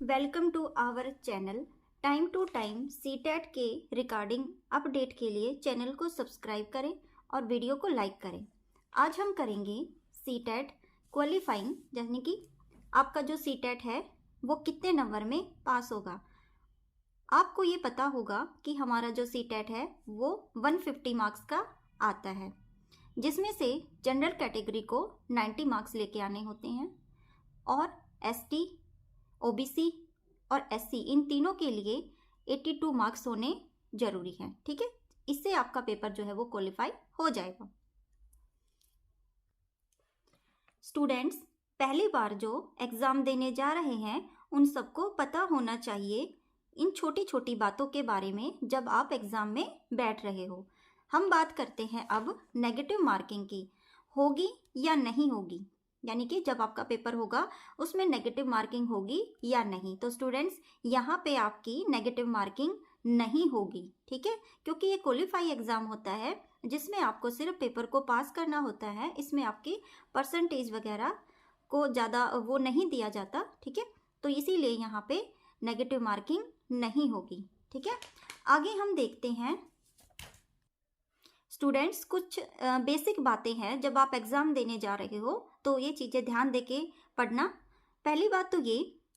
Welcome to our channel. Time to time CTET के recording update के लिए channel को सब्सक्राइब करें और वीडियो को लाइक करें। आज हम करेंगे सीटेट क्वालिफाइंग, यानी कि आपका जो सीटेट है वो कितने नंबर में पास होगा। आपको ये पता होगा कि हमारा जो सीटेट है वो 150 मार्क्स का आता है, जिसमें से जनरल कैटेगरी को 90 मार्क्स लेके आने होते हैं और एसटी, ओबीसी और एससी इन तीनों के लिए 82 मार्क्स होने जरूरी हैं। ठीक है, इससे आपका पेपर जो है वो क्वालिफाई हो जाएगा। स्टूडेंट्स, पहली बार जो एग्जाम देने जा रहे हैं उन सबको पता होना चाहिए इन छोटी छोटी बातों के बारे में जब आप एग्जाम में बैठ रहे हो। हम बात करते हैं अब नेगेटिव मार्किंग की, होगी या नहीं होगी, यानी कि जब आपका पेपर होगा उसमें नेगेटिव मार्किंग होगी या नहीं। तो स्टूडेंट्स, यहाँ पे आपकी नेगेटिव मार्किंग नहीं होगी, ठीक है, क्योंकि ये क्वालिफाई एग्जाम होता है जिसमें आपको सिर्फ पेपर को पास करना होता है। इसमें आपकी परसेंटेज वगैरह को ज़्यादा वो नहीं दिया जाता, ठीक है, तो इसीलिए यहाँ पे नेगेटिव मार्किंग नहीं होगी। ठीक है, आगे हम देखते हैं स्टूडेंट्स, कुछ बेसिक बातें हैं जब आप एग्ज़ाम देने जा रहे हो तो ये चीज़ें ध्यान दे के पढ़ना। पहली बात तो ये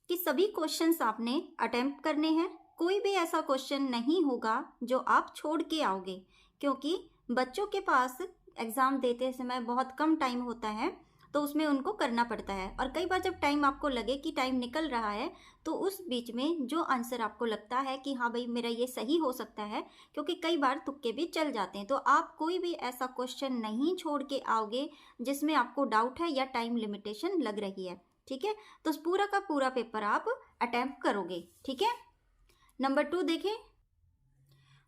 कि सभी क्वेश्चंस आपने अटेम्प्ट करने हैं। कोई भी ऐसा क्वेश्चन नहीं होगा जो आप छोड़ के आओगे, क्योंकि बच्चों के पास एग्ज़ाम देते समय बहुत कम टाइम होता है तो उसमें उनको करना पड़ता है। और कई बार जब टाइम आपको लगे कि टाइम निकल रहा है तो उस बीच में जो आंसर आपको लगता है कि हाँ भाई मेरा ये सही हो सकता है, क्योंकि कई बार तुक्के भी चल जाते हैं, तो आप कोई भी ऐसा क्वेश्चन नहीं छोड़ के आओगे जिसमें आपको डाउट है या टाइम लिमिटेशन लग रही है। ठीक है, तो पूरा का पूरा पेपर आप अटेम्प्ट करोगे। ठीक है, नंबर 2 देखें।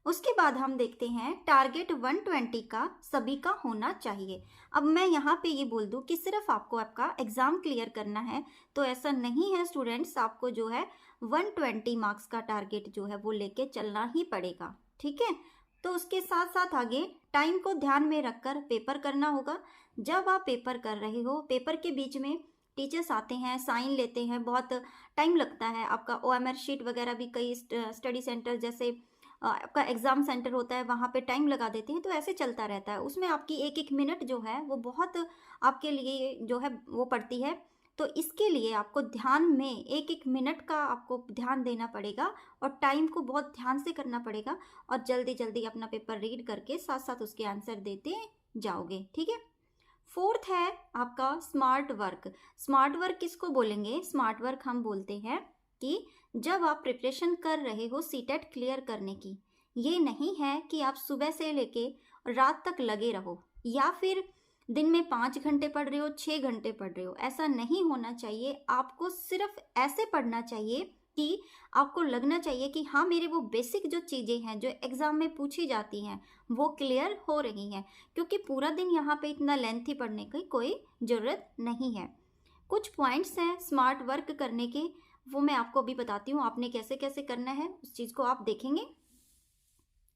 उसके बाद हम देखते हैं टारगेट 120 का सभी का होना चाहिए। अब मैं यहाँ पे ये बोल दूँ कि सिर्फ आपको आपका एग्ज़ाम क्लियर करना है, तो ऐसा नहीं है स्टूडेंट्स, आपको जो है 120 मार्क्स का टारगेट जो है वो लेके चलना ही पड़ेगा। ठीक है, तो उसके साथ साथ आगे टाइम को ध्यान में रखकर पेपर करना होगा। जब आप पेपर कर रहे हो, पेपर के बीच में टीचर्स आते हैं, साइन लेते हैं, बहुत टाइम लगता है। आपका OMR शीट वगैरह भी कई स्टडी सेंटर जैसे आपका एग्ज़ाम सेंटर होता है वहाँ पे टाइम लगा देते हैं, तो ऐसे चलता रहता है। उसमें आपकी एक एक मिनट जो है वो बहुत आपके लिए जो है वो पड़ती है। तो इसके लिए आपको ध्यान में एक एक मिनट का आपको ध्यान देना पड़ेगा और टाइम को बहुत ध्यान से करना पड़ेगा और जल्दी जल्दी अपना पेपर रीड करके साथ साथ उसके आंसर देते जाओगे। ठीक है, 4th है आपका स्मार्ट वर्क। स्मार्ट वर्क किसको बोलेंगे? स्मार्ट वर्क हम बोलते हैं कि जब आप प्रिपरेशन कर रहे हो सीटेट क्लियर करने की, ये नहीं है कि आप सुबह से लेके रात तक लगे रहो या फिर दिन में 5 घंटे पढ़ रहे हो, 6 घंटे पढ़ रहे हो, ऐसा नहीं होना चाहिए। आपको सिर्फ ऐसे पढ़ना चाहिए कि आपको लगना चाहिए कि हाँ मेरे वो बेसिक जो चीज़ें हैं जो एग्ज़ाम में पूछी जाती हैं वो क्लियर हो रही हैं, क्योंकि पूरा दिन यहाँ पे इतना लेंथी पढ़ने की कोई ज़रूरत नहीं है। कुछ पॉइंट्स हैं स्मार्ट वर्क करने के, वो मैं आपको अभी बताती हूँ आपने कैसे कैसे करना है, उस चीज़ को आप देखेंगे।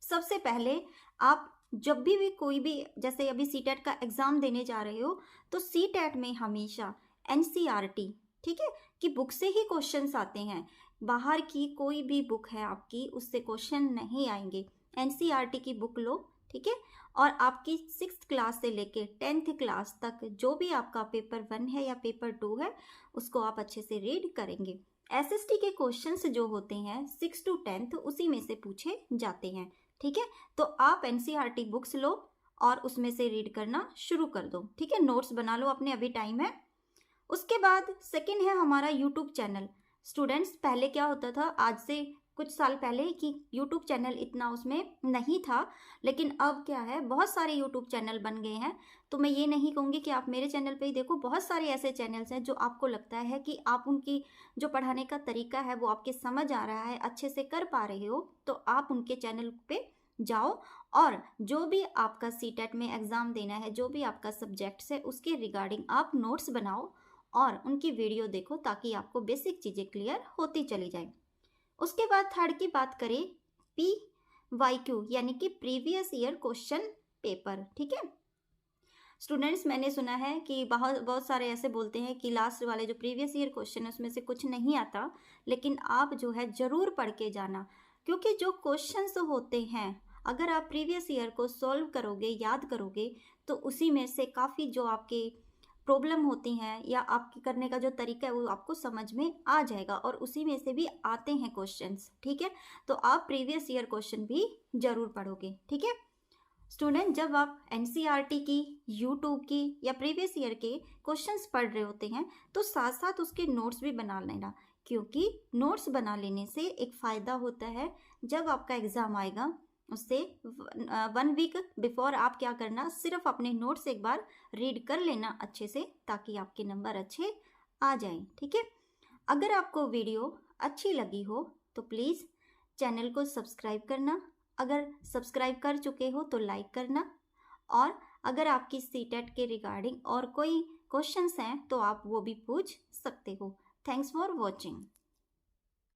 सबसे पहले आप जब भी कोई भी जैसे अभी सीटेट का एग्ज़ाम देने जा रहे हो तो सीटेट में हमेशा NCERT, ठीक है, कि बुक से ही क्वेश्चंस आते हैं। बाहर की कोई भी बुक है आपकी उससे क्वेश्चन नहीं आएंगे। NCERT की बुक लो, ठीक है, और आपकी 6th क्लास से लेके 10th क्लास तक जो भी आपका पेपर 1 है या पेपर 2 है उसको आप अच्छे से रीड करेंगे। SST के क्वेश्चंस जो होते हैं 6 to 10th उसी में से पूछे जाते हैं। ठीक है, तो आप NCERT बुक्स लो और उसमें से रीड करना शुरू कर दो। ठीक है, नोट्स बना लो अपने, अभी टाइम है। उसके बाद सेकंड है हमारा यूट्यूब चैनल। स्टूडेंट्स, पहले क्या होता था, आज से कुछ साल पहले, कि यूट्यूब चैनल इतना उसमें नहीं था, लेकिन अब क्या है बहुत सारे यूट्यूब चैनल बन गए हैं। तो मैं ये नहीं कहूँगी कि आप मेरे चैनल पे ही देखो, बहुत सारे ऐसे चैनल्स हैं जो आपको लगता है कि आप उनकी जो पढ़ाने का तरीका है वो आपके समझ आ रहा है, अच्छे से कर पा रहे हो, तो आप उनके चैनल पे जाओ और जो भी आपका सीटेट में एग्ज़ाम देना है, जो भी आपका सब्जेक्ट्स है उसके रिगार्डिंग आप नोट्स बनाओ और उनकी वीडियो देखो ताकि आपको बेसिक चीज़ें क्लियर होती चली जाए। उसके बाद थर्ड की बात करें, PYQ यानी कि प्रीवियस ईयर क्वेश्चन पेपर। ठीक है, स्टूडेंट्स, मैंने सुना है कि बहुत बहुत सारे ऐसे बोलते हैं कि लास्ट वाले जो प्रीवियस ईयर क्वेश्चन है उसमें से कुछ नहीं आता, लेकिन आप जो है ज़रूर पढ़ के जाना, क्योंकि जो क्वेश्चंस होते हैं अगर आप प्रीवियस ईयर को सॉल्व करोगे, याद करोगे, तो उसी में से काफ़ी जो आपके प्रॉब्लम होती हैं या आपके करने का जो तरीका है वो आपको समझ में आ जाएगा, और उसी में से भी आते हैं क्वेश्चंस। ठीक है, तो आप प्रीवियस ईयर क्वेश्चन भी ज़रूर पढ़ोगे। ठीक है स्टूडेंट, जब आप एनसीईआरटी की, यूट्यूब की या प्रीवियस ईयर के क्वेश्चंस पढ़ रहे होते हैं तो साथ साथ उसके नोट्स भी बना लेना, क्योंकि नोट्स बना लेने से एक फ़ायदा होता है, जब आपका एग्ज़ाम आएगा उससे 1 वीक बिफोर आप क्या करना, सिर्फ अपने नोट्स एक बार रीड कर लेना अच्छे से, ताकि आपके नंबर अच्छे आ जाएं। ठीक है, अगर आपको वीडियो अच्छी लगी हो तो प्लीज़ चैनल को सब्सक्राइब करना, अगर सब्सक्राइब कर चुके हो तो लाइक करना, और अगर आपकी सीटेट के रिगार्डिंग और कोई क्वेश्चंस हैं तो आप वो भी पूछ सकते हो। Thanks for watching.